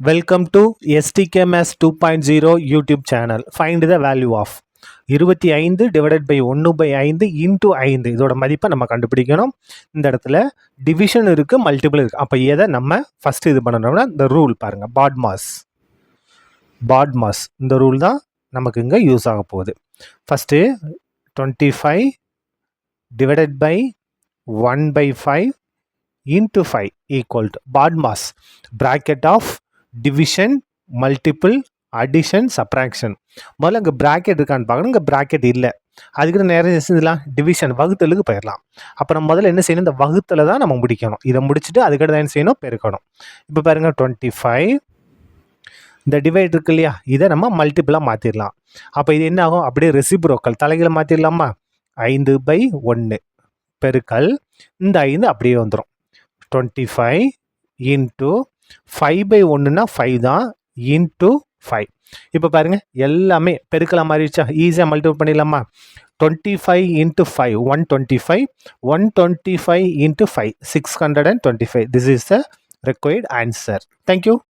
Welcome to STKMS 2.0 YouTube channel. Find the value of 25 divided by 1/5 into 5 இதோட மதிப்பை நம்ம கண்டுபிடிக்கணும். இந்த இடத்துல டிவிஷன் இருக்கு, மல்டிபிள் இருக்கு. அப்போ எதை நம்ம ஃபர்ஸ்ட் இது பண்ணணும்னா இந்த ரூல் பாருங்க, பாட்மாஸ் இந்த ரூல் தான் நமக்கு இங்கே யூஸ் ஆக போகுது. First 25 divided by 1/5 into 5 equal to BODMAS, bracket of division, multiple, addition, subtraction. முதல்ல இங்கே ப்ராக்கெட் இருக்கான்னு பார்க்கணும். இங்கே ப்ராக்கெட் இல்லை, அதுக்கு நேரம் செஞ்சுலாம் டிவிஷன் வகுத்தலுக்கு போயிடலாம். அப்புறம் முதல்ல என்ன செய்யணும், இந்த வகுத்தலை தான் நம்ம முடிக்கணும். இதை முடிச்சுட்டு அதுக்கடுத்து என்ன செய்யணும், பெருக்கணும். இப்போ பாருங்க 25 இந்த டிவைட் இருக்கு இல்லையா, இதை நம்ம மல்டிபிளாக மாற்றிடலாம். அப்போ இது என்ன ஆகும், அப்படியே ரெசிப்ரோக்கல் தலைகளை மாற்றிடலாமா, 5/1 பெருக்கல் இந்த 5 அப்படியே வந்துடும். 25 இன்ட்டு 5/1னா 5 தான், இன்ட்டு 5. இப்போ பாருங்கள் எல்லாமே பெருக்கலாம் மாறிடுச்சா, ஈஸியாக மல்டிபிள் பண்ணிடலாமா. 25 into 5 125, 125 into 5 625. This is the required answer. Thank you.